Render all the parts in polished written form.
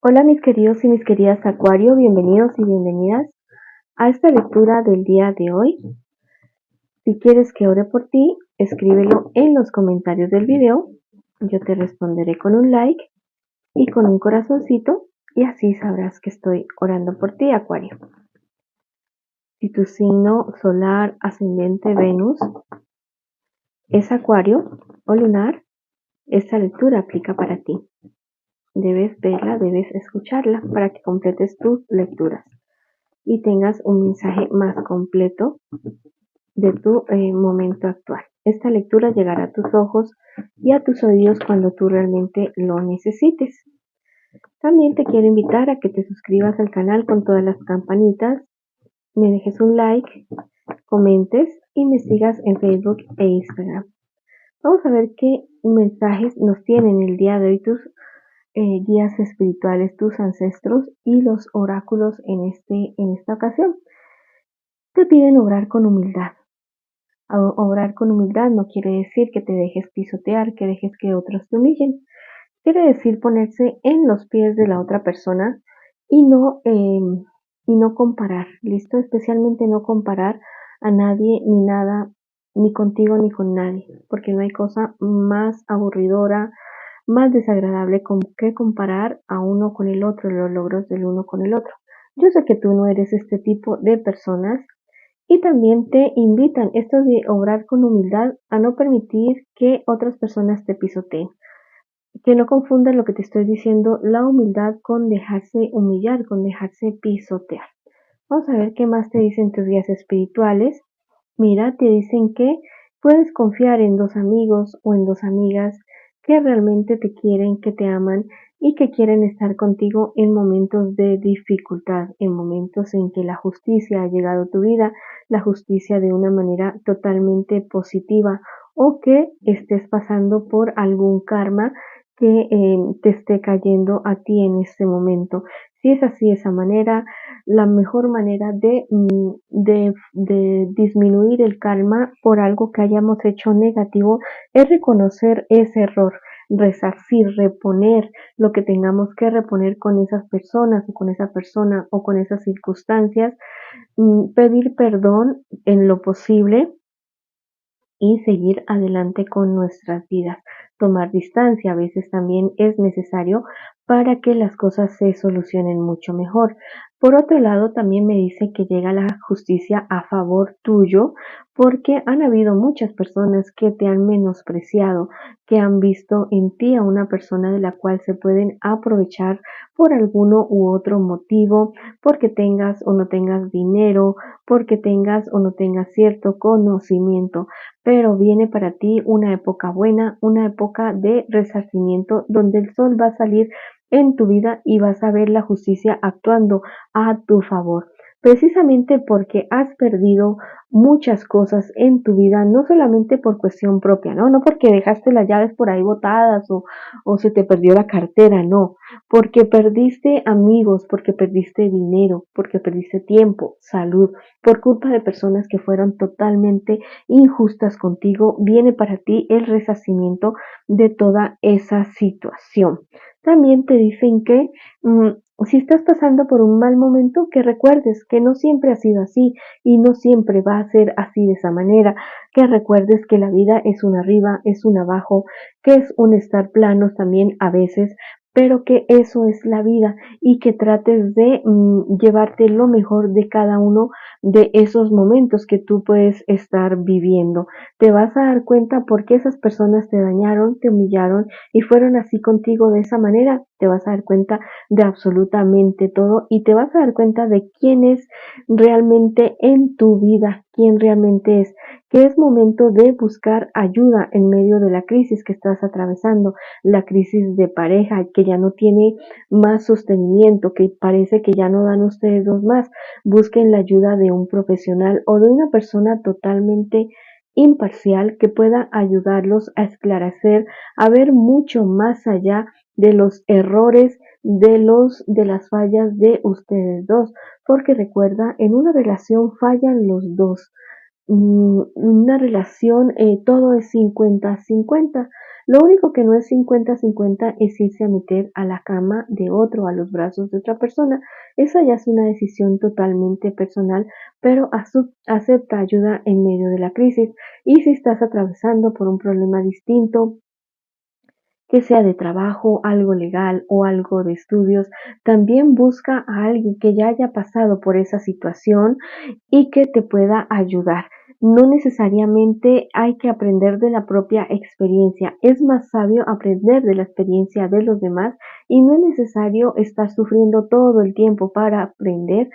Hola mis queridos y mis queridas Acuario, bienvenidos y bienvenidas a esta lectura del día de hoy. Si quieres que ore por ti, escríbelo en los comentarios del video. Yo te responderé con un like y con un corazoncito y así sabrás que estoy orando por ti, Acuario. Si tu signo solar, ascendente, Venus es Acuario o lunar, esta lectura aplica para ti. Debes verla, debes escucharla para que completes tus lecturas y tengas un mensaje más completo de tu momento actual. Esta lectura llegará a tus ojos y a tus oídos cuando tú realmente lo necesites. También te quiero invitar a que te suscribas al canal con todas las campanitas, me dejes un like, comentes y me sigas en Facebook e Instagram. Vamos a ver qué mensajes nos tienen el día de hoy tus guías espirituales, tus ancestros y los oráculos en esta ocasión. Te piden obrar con humildad. Obrar con humildad no quiere decir que te dejes pisotear, que dejes que otros te humillen. Quiere decir ponerse en los pies de la otra persona y no comparar, ¿listo? Especialmente no comparar a nadie ni nada, ni contigo ni con nadie, porque no hay cosa más aburridora, más desagradable que comparar a uno con el otro, los logros del uno con el otro. Yo sé que tú no eres este tipo de personas y también te invitan, esto de obrar con humildad, a no permitir que otras personas te pisoteen. Que no confundan lo que te estoy diciendo, la humildad con dejarse humillar, con dejarse pisotear. Vamos a ver qué más te dicen tus guías espirituales. Mira, te dicen que puedes confiar en dos amigos o en dos amigas que realmente te quieren, que te aman y que quieren estar contigo en momentos de dificultad, en momentos en que la justicia ha llegado a tu vida, la justicia de una manera totalmente positiva o que estés pasando por algún karma que te esté cayendo a ti en este momento. Si es así, esa manera, la mejor manera de disminuir el karma por algo que hayamos hecho negativo es reconocer ese error, resarcir, reponer lo que tengamos que reponer con esas personas o con esa persona o con esas circunstancias, pedir perdón en lo posible y seguir adelante con nuestras vidas. Tomar distancia a veces también es necesario para que las cosas se solucionen mucho mejor. Por otro lado, también me dice que llega la justicia a favor tuyo porque han habido muchas personas que te han menospreciado, que han visto en ti a una persona de la cual se pueden aprovechar por alguno u otro motivo, porque tengas o no tengas dinero, porque tengas o no tengas cierto conocimiento, pero viene para ti una época buena, una época de resarcimiento donde el sol va a salir en tu vida y vas a ver la justicia actuando a tu favor. Precisamente porque has perdido muchas cosas en tu vida, no solamente por cuestión propia, ¿no? No porque dejaste las llaves por ahí botadas o se te perdió la cartera, no. Porque perdiste amigos, porque perdiste dinero, porque perdiste tiempo, salud, por culpa de personas que fueron totalmente injustas contigo, viene para ti el resarcimiento de toda esa situación. También te dicen que si estás pasando por un mal momento, que recuerdes que no siempre ha sido así y no siempre va a ser así de esa manera, que recuerdes que la vida es un arriba, es un abajo, que es un estar planos también a veces, pero que eso es la vida y que trates de llevarte lo mejor de cada uno de esos momentos que tú puedes estar viviendo. Te vas a dar cuenta por qué esas personas te dañaron, te humillaron y fueron así contigo de esa manera. Te vas a dar cuenta de absolutamente todo y te vas a dar cuenta de quién es realmente en tu vida, quién realmente es, que es momento de buscar ayuda en medio de la crisis que estás atravesando, la crisis de pareja que ya no tiene más sostenimiento, que parece que ya no dan ustedes dos más. Busquen la ayuda de un profesional o de una persona totalmente imparcial que pueda ayudarlos a esclarecer, a ver mucho más allá de los errores, de las fallas de ustedes dos, porque recuerda, en una relación fallan los dos. Una relación, todo es 50-50. Lo único que no es 50-50 es irse a meter a la cama de otro, a los brazos de otra persona. Esa ya es una decisión totalmente personal, pero acepta ayuda en medio de la crisis. Y si estás atravesando por un problema distinto, que sea de trabajo, algo legal o algo de estudios, también busca a alguien que ya haya pasado por esa situación y que te pueda ayudar. No necesariamente hay que aprender de la propia experiencia, es más sabio aprender de la experiencia de los demás y no es necesario estar sufriendo todo el tiempo para aprender.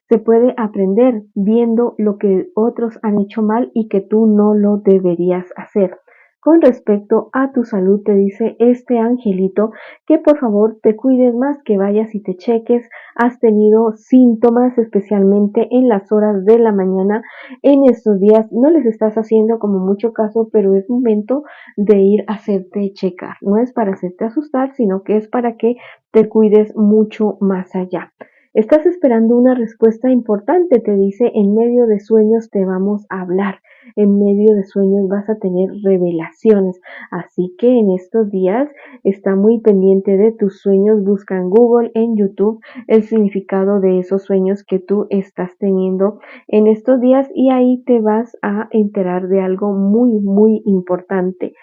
Se puede aprender viendo lo que otros han hecho mal y que tú no lo deberías hacer. Con respecto a tu salud, te dice este angelito que por favor te cuides más, que vayas y te cheques. Has tenido síntomas, especialmente en las horas de la mañana. En estos días no les estás haciendo como mucho caso, pero es momento de ir a hacerte checar. No es para hacerte asustar, sino que es para que te cuides mucho más allá. Estás esperando una respuesta importante, te dice, en medio de sueños te vamos a hablar. En medio de sueños vas a tener revelaciones. Así que en estos días está muy pendiente de tus sueños. Busca en Google, en YouTube, el significado de esos sueños que tú estás teniendo en estos días y ahí te vas a enterar de algo muy, muy importante.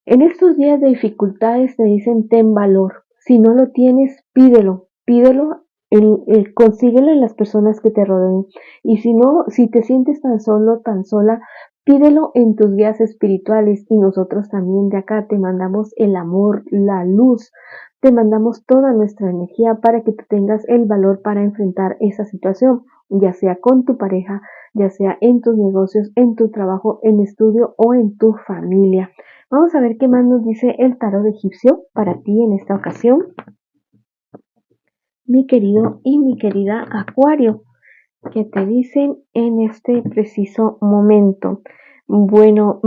En estos días de dificultades te dicen ten valor. Si no lo tienes, pídelo. Pídelo, consíguelo en las personas que te rodeen. Y si no, si te sientes tan solo, tan sola, pídelo en tus guías espirituales. Y nosotros también de acá te mandamos el amor, la luz. Te mandamos toda nuestra energía para que tú tengas el valor para enfrentar esa situación, ya sea con tu pareja, ya sea en tus negocios, en tu trabajo, en estudio o en tu familia. Vamos a ver qué más nos dice el tarot egipcio para ti en esta ocasión, mi querido y mi querida Acuario, que te dicen en este preciso momento. Bueno,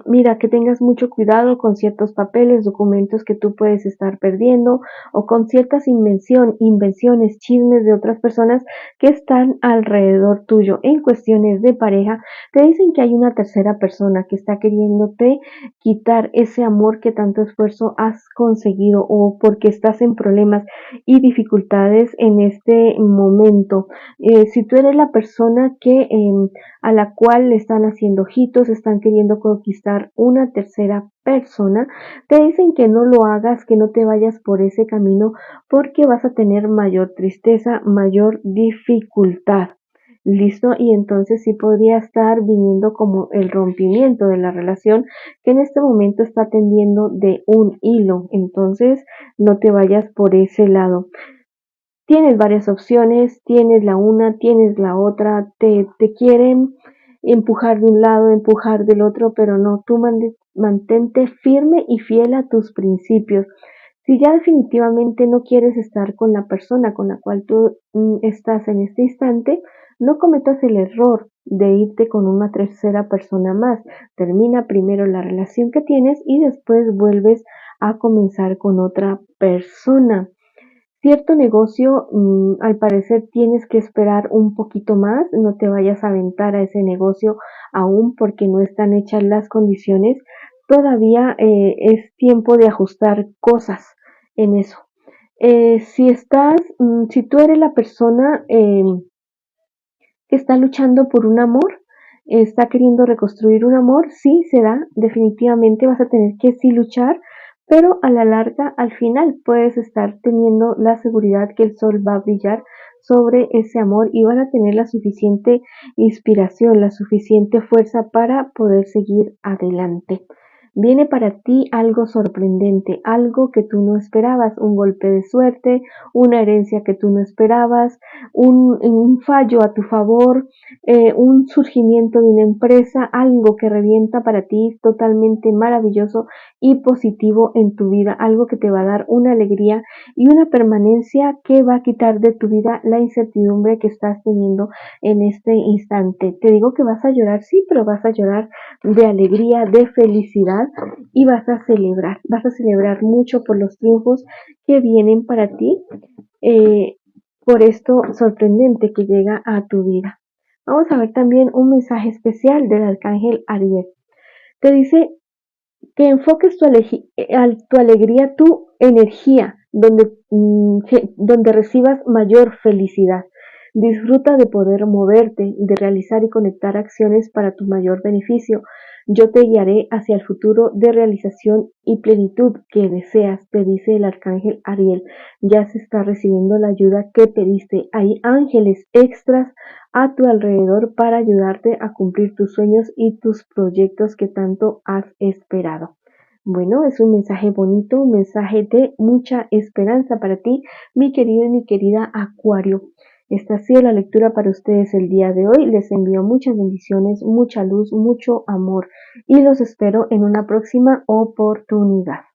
mira, que tengas mucho cuidado con ciertos papeles, documentos que tú puedes estar perdiendo o con ciertas invenciones, chismes de otras personas que están alrededor tuyo. En cuestiones de pareja, te dicen que hay una tercera persona que está queriéndote quitar ese amor que tanto esfuerzo has conseguido o porque estás en problemas y dificultades en este momento. Si tú eres la persona a la cual le están haciendo ojitos, están queriendo conquistar una tercera persona, te dicen que no lo hagas, que no te vayas por ese camino porque vas a tener mayor tristeza, mayor dificultad. Listo, y entonces sí podría estar viniendo como el rompimiento de la relación que en este momento está tendiendo de un hilo. Entonces no te vayas por ese lado. Tienes varias opciones, tienes la una, tienes la otra, te quieren empujar de un lado, empujar del otro, pero no, tú mantente firme y fiel a tus principios. Si ya definitivamente no quieres estar con la persona con la cual tú estás en este instante, no cometas el error de irte con una tercera persona más. Termina primero la relación que tienes y después vuelves a comenzar con otra persona. Cierto negocio, al parecer tienes que esperar un poquito más, no te vayas a aventar a ese negocio aún porque no están hechas las condiciones. Todavía es tiempo de ajustar cosas en eso. Si tú eres la persona que está luchando por un amor, está queriendo reconstruir un amor, sí se da, definitivamente vas a tener que sí luchar, pero a la larga, al final, puedes estar teniendo la seguridad que el sol va a brillar sobre ese amor y van a tener la suficiente inspiración, la suficiente fuerza para poder seguir adelante. Viene para ti algo sorprendente, algo que tú no esperabas, un golpe de suerte, una herencia que tú no esperabas, un fallo a tu favor, un surgimiento de una empresa, algo que revienta para ti totalmente maravilloso y positivo en tu vida, algo que te va a dar una alegría y una permanencia que va a quitar de tu vida la incertidumbre que estás teniendo en este instante. Te digo que vas a llorar, sí, pero vas a llorar de alegría, de felicidad y vas a celebrar mucho por los triunfos que vienen para ti. Por esto sorprendente que llega a tu vida. Vamos a ver también un mensaje especial del arcángel Ariel. Te dice que enfoques tu alegría, tu energía, donde recibas mayor felicidad. Disfruta de poder moverte, de realizar y conectar acciones para tu mayor beneficio. Yo te guiaré hacia el futuro de realización y plenitud que deseas, te dice el arcángel Ariel. Ya se está recibiendo la ayuda que pediste. Hay ángeles extras a tu alrededor para ayudarte a cumplir tus sueños y tus proyectos que tanto has esperado. Bueno, es un mensaje bonito, un mensaje de mucha esperanza para ti, mi querido y mi querida Acuario. Esta ha sido la lectura para ustedes el día de hoy. Les envío muchas bendiciones, mucha luz, mucho amor y los espero en una próxima oportunidad.